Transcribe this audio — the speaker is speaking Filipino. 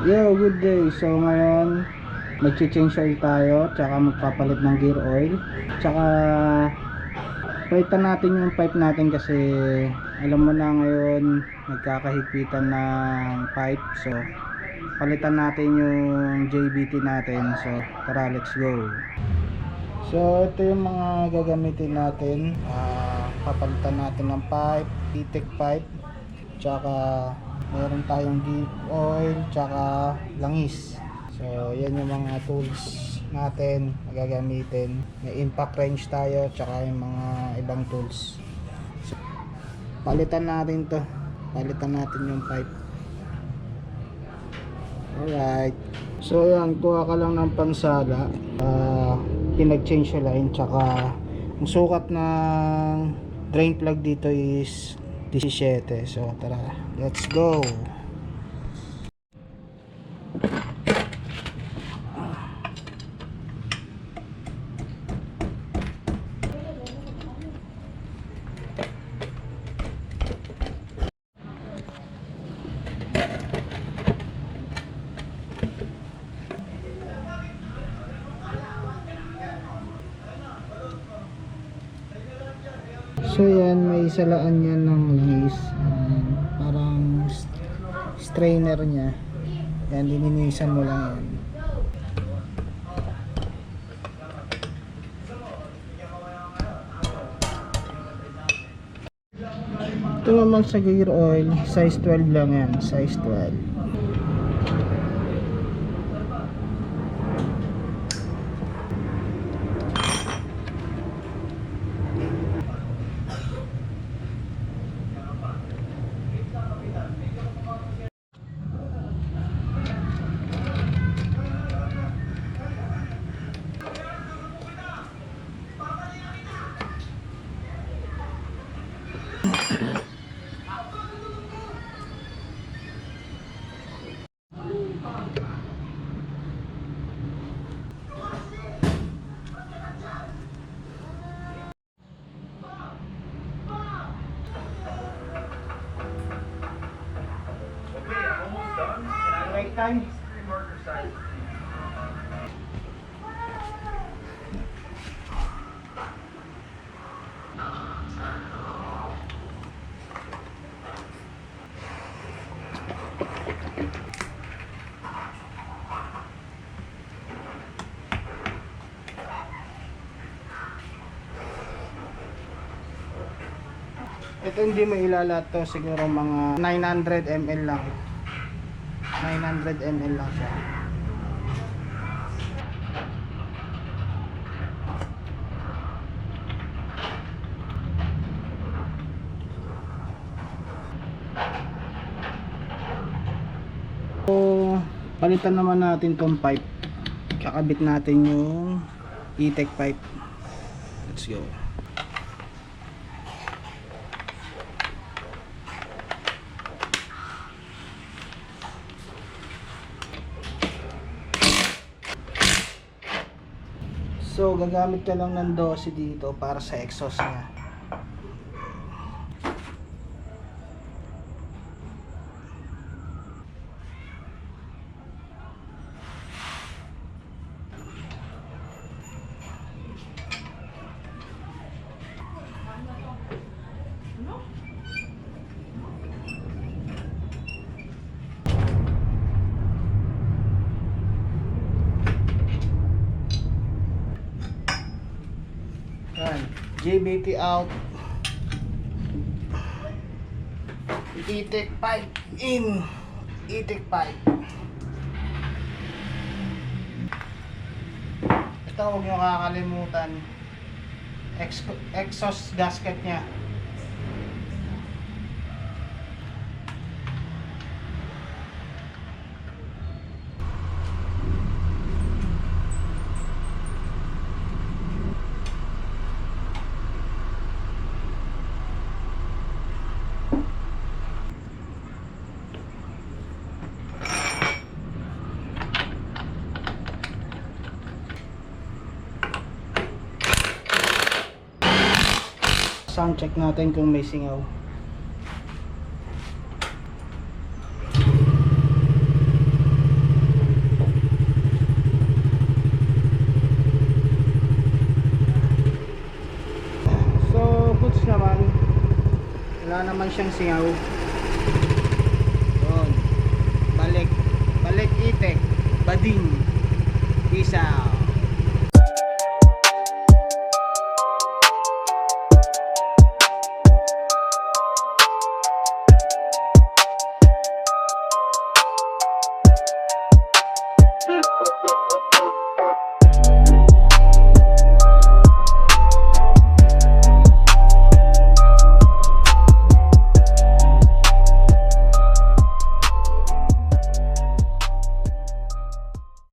Yo, good day. So ngayon mag-change oil tayo, tsaka magpapalit ng gear oil, tsaka palitan natin yung pipe natin kasi alam mo na ngayon nagkakahigpitan ng pipe. So palitan natin yung JBT natin. So tara, let's go. So ito yung mga gagamitin natin. Papalitan natin ng pipe, E-TEC pipe, tsaka meron tayong gear oil, tsaka langis. So yan yung mga tools natin na gagamitin. May impact wrench tayo, tsaka yung mga ibang tools. So, palitan natin to, palitan natin yung pipe. Alright, so yan, kuha ka lang ng pansala, pinag-change yung line, tsaka ang sukat ng drain plug dito is 17. So tara, let's go. So yan, may salaan yan ng langis, parang strainer nya. Yan, lininisan mo lang yan. Ito naman sa gear oil, size 12 lang yan, size 12. Break time. Ito hindi mo ilalat to, siguro mga 900 ml lang. 900 ml lang siya. So, palitan naman natin tong pipe. Kakabit natin yung E-TEC pipe. Let's go. So gagamit ka lang ng 12 dito para sa exhaust niya. JBT out, E-TEC pipe in, E-TEC pipe. Ito huwag nyo kakalimutan, exhaust gasket nya. Sound check natin kung may singaw. naman siyang singaw. Yun. Balik itik. Bading. Peace out.